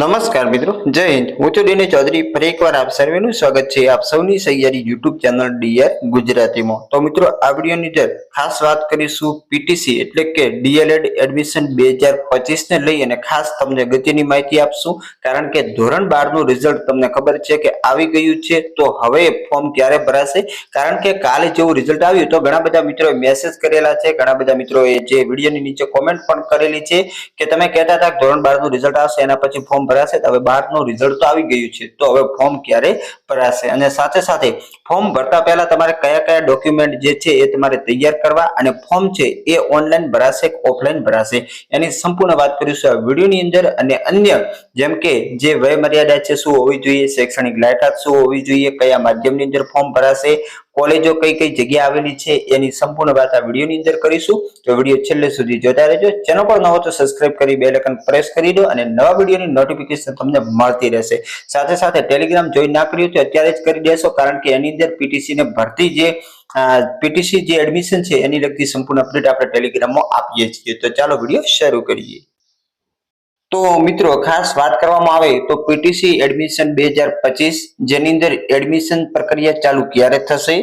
નમસ્કાર મિત્રો, જય હિન્દ. હું છું ડીને ચૌધરી. ફરી એકવાર આપ સર્વેનું સ્વાગત છે આપ સૌની સહિયારી યુટ્યુબ ચેનલ ડીઆર ગુજરાતીમાં. તો મિત્રો, આ વિડીયોની અંદર ખાસ વાત કરીશું પીટીસી એટલે કે ડીએલએડ એડમિશન 2025 ને લઈ અને ખાસ તમને અગત્યની માહિતી આપશું. કારણ કે ધોરણ 12 નું રિઝલ્ટ તમને ખબર છે કે આવી ગયું છે. તો હવે ફોર્મ ક્યારે ભરાશે? કારણ કે કાલે જેવું રિઝલ્ટ આવ્યું તો ઘણા બધા મિત્રોએ મેસેજ કરેલા છે, ઘણા બધા મિત્રોએ જે વિડીયોની નીચે કોમેન્ટ પણ કરેલી છે કે તમે કહેતા હતા કે ધોરણ 12 નું રિઝલ્ટ આવશે એના પછી ફોર્મ ભરાશે. હવે 12 નું રિઝલ્ટ તો આવી ગયું છે, તો હવે ફોર્મ ક્યારે ભરાશે? અને સાથે સાથે ફોર્મ ભરતા પહેલા તમારે કયા કયા ડોક્યુમેન્ટ જે છે એ તમારે તૈયાર કરવા, અને ફોર્મ છે એ ઓનલાઈન ભરાશે કે ઓફલાઈન ભરાશે એની સંપૂર્ણ વાત કરીશું આ વિડીયોની અંદર. અને અન્ય જેમ કે જે વય મર્યાદા છે શું હોવી જોઈએ, શૈક્ષણિક લાયકાત શું હોવી જોઈએ, કયા માધ્યમની અંદર ફોર્મ ભરાશે, કોલેજો કઈ કઈ જગ્યા આવેલી છે એની સંપૂર્ણ વાત આ વિડીયોની અંદર કરીશું. તો વિડીયો છેલ્લે સુધી જોતા રહેજો. ચેનલ પર નવો તો સબસ્ક્રાઇબ કરી બેલ આઇકન પ્રેસ કરી દો અને નવા વિડીયોની નોટિફિકેશન તમને મળતી રહેશે. સાથે સાથે ટેલિગ્રામ જોઈન ના કર્યું તો અત્યારે જ કરી દેશો, કારણ કે એની અંદર પીટીસી ને ભરતી જે પીટીસી જે એડમિશન છે એની લગતી સંપૂર્ણ અપડેટ આપણે ટેલિગ્રામમાં આપીએ છીએ. તો ચાલો વિડીયો શરૂ કરીએ. તો મિત્રો, ખાસ વાત કરવામાં આવે તો પીટીસી એડમિશન 2025 જેની અંદર એડમિશન પ્રક્રિયા ચાલુ ક્યારે થશે,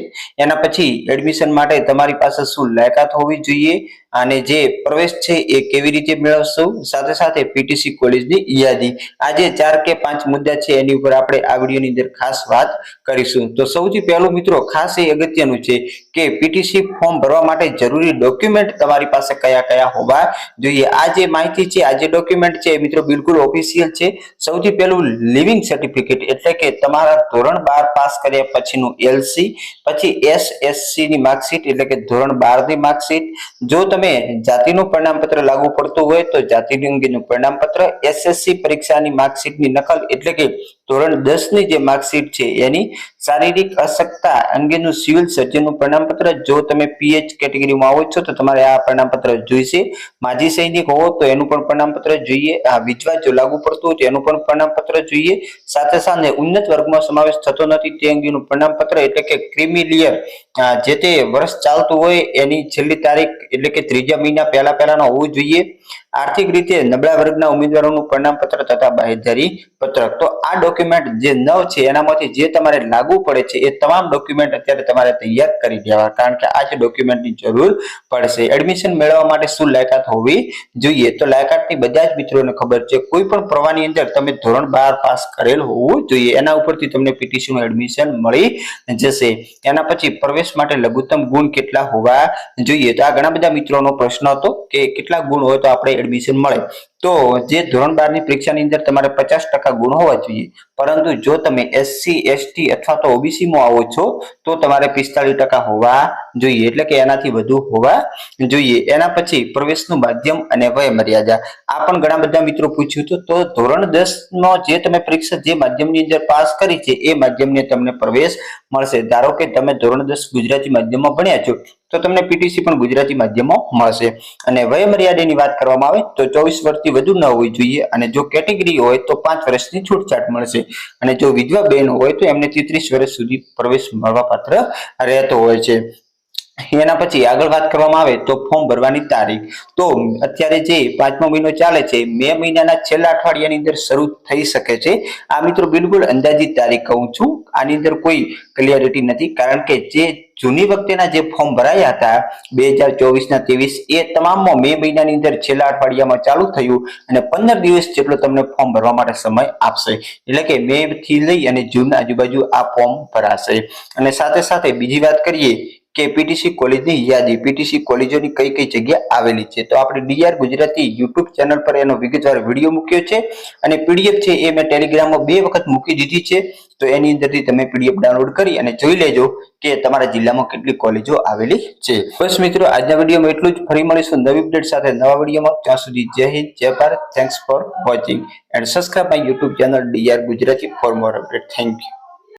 એના પછી એડમિશન માટે તમારી પાસે શું લાયકાત હોવી જોઈએ, અને જે પ્રવેશ છે એ કેવી રીતે મેળવશો, સાથે સાથે પીટીસી કોલેજની યાદી. આજે 4 કે 5 મુદ્દા છે એની ઉપર આપણે આ વિડીયોની અંદર ખાસ વાત કરીશું. તો સૌથી પહેલું મિત્રો ખાસ એ અગત્યનું છે કે પીટીસી ફોર્મ ભરવા માટે જરૂરી ડોક્યુમેન્ટ તમારી પાસે કયા કયા હોવા જોઈએ. આ જે માહિતી છે, આ જે ડોક્યુમેન્ટ છે મિત્રો બિલકુલ ઓફિશિયલ છે. સૌથી પહેલું લિવિંગ સર્ટિફિકેટ એટલે કે તમારા ધોરણ 12 પાસ કર્યા પછીનું એલસી, પછી એસએસસી ની માર્કશીટ એટલે કે ધોરણ 12 ની માર્કશીટ. જો તમે જાતિનું પ્રમાણપત્ર લાગુ પડતું હોય તો જાતિનું અંગેનું પ્રમાણપત્ર, એસએસસી પરીક્ષાની માર્કશીટની નકલ એટલે કે ધોરણ 10 ની જે માર્કશીટ છે એની, શારીરિક અશક્તતા અંગેનું સિવિલ સર્જનનું પ્રમાણપત્ર. જો તમે પીએચ કેટેગરીમાં આવો છો તો તમારે આ પ્રમાણપત્ર જોઈશે. માજી સૈનિક હોવો તો એનું પણ પ્રમાણપત્ર જોઈએ. વિધવા જો લાગુ પડતું હોય તો એનું પણ પ્રમાણપત્ર જોઈએ. સાથે સાથે ઉન્નત વર્ગમાં સમાવેશ થતો નથી તે અંગેનું પ્રમાણપત્ર એટલે કે ક્રિમિલિયર જે તે વર્ષ ચાલતું હોય એની છેલ્લી તારીખ એટલે કે 3જા મહિના પહેલાનો હોવું જોઈએ. આર્થિક રીતે નબળા વર્ગના ઉમેદવારોનું પ્રમાણપત્ર તથા બાહેધરી પત્રક. તો આ ડોક્યુમેન્ટ જે 9 છે એનામાંથી જે તમારે લાગુ પડે છે એ તમામ ડોક્યુમેન્ટ અત્યારે તમારે તૈયાર કરી દેવા, કારણ કે આ જ ડોક્યુમેન્ટની જરૂર પડશે. એડમિશન મેળવવા માટે શું લાયકાત હોવી જોઈએ? તો લાયકાતની બધા જ મિત્રોને ખબર છે, કોઈ પણ પ્રવાહની અંદર તમે ધોરણ 12 પાસ કરેલ હોવું જોઈએ. એના ઉપરથી તમને પીટીસી નું એડમિશન મળી જશે. એના પછી પ્રવેશ માટે લઘુત્તમ ગુણ કેટલા હોવા જોઈએ? તો આ ઘણા બધા મિત્રોનો પ્રશ્ન હતો કે કેટલા ગુણ હોય તો આપણે એડમિશન મળે. તો જે ધોરણ 12 ની પરીક્ષાની અંદર તમારે 50% ગુણ હોવા જોઈએ, પરંતુ જો તમે એસસી એસટી અથવા તો ઓબીસી માં આવો છો તો તમારે 45% હોવા જોઈએ, એટલે કે એનાથી વધુ હોવા જોઈએ. એના પછી પ્રવેશનું માધ્યમ અને વય મર્યાદા. આ પણ ઘણા બધા મિત્રો પૂછ્યું હતું. તો ધોરણ 10 નો જે તમે પરીક્ષા જે માધ્યમની અંદર પાસ કરી છે એ માધ્યમને તમને પ્રવેશ મળશે. ધારો કે તમે ધોરણ 10 ગુજરાતી માધ્યમમાં ભણ્યા છો તો તમને પીટીસી પણ ગુજરાતી માધ્યમમાં મળશે. અને વય મર્યાદાની વાત કરવામાં આવે તો 24 વર્ષથી વધુ ન હોવી જોઈએ, અને જો કેટેગરી હોય તો 5 વર્ષની છૂટછાટ મળશે, અને જો વિધવા બહેન હોય તો એમને 33 વર્ષ સુધી પ્રવેશ મળવા પાત્ર રહેતો હોય છે. એના પછી આગળ વાત કરવામાં આવે તો ફોર્મ ભરવાની તારીખ. તો અત્યારે જે 5મો મહિનો ચાલે છે, મે મહિનાના છેલ્લા અઠવાડિયાની અંદર શરૂ થઈ શકે છે. આ મિત્રો બિલકુલ અંદાજિત તારીખ કહું છું, આની અંદર કોઈ ક્લિયરિટી નથી, કારણ કે જે જૂની વખતેના જે ફોર્મ ભરાયા હતા 2024 ના 23 એ તમામમાં મે મહિનાની અંદર છેલ્લા અઠવાડિયામાં ચાલુ થયું, અને 15 દિવસ જેટલો તમને ફોર્મ ભરવા માટે સમય આપશે. એટલે કે મે થી લઈ અને જૂન આજુબાજુ આ ફોર્મ ભરાશે. અને સાથે સાથે બીજી વાત કરીએ કે પીટીસી કોલેજની યાદી, પીટીસી કોલેજોની કઈ કઈ જગ્યા આવેલી છે. તો આપણે ડીઆર ગુજરાતી યુટ્યુબ ચેનલ પર એનો વિગતવાર વિડીયો મૂક્યો છે, અને પીડીએફ છે એ મેં ટેલિગ્રામમાં 2 વખત મૂકી દીધી છે. તો એની અંદરથી તમે પીડીએફ ડાઉનલોડ કરી અને જોઈ લેજો કે તમારા જિલ્લામાં કેટલી કોલેજો આવેલી છે. બસ મિત્રો, આજના વિડીયોમાં એટલું જ. ફરી મળીશું નવી અપડેટ સાથે નવા વિડીયોમાં. ત્યાં સુધી જય હિન્દ, જય Bharat. Thanks for watching and subscribe my YouTube channel DR Gujarati for more update. Thank you.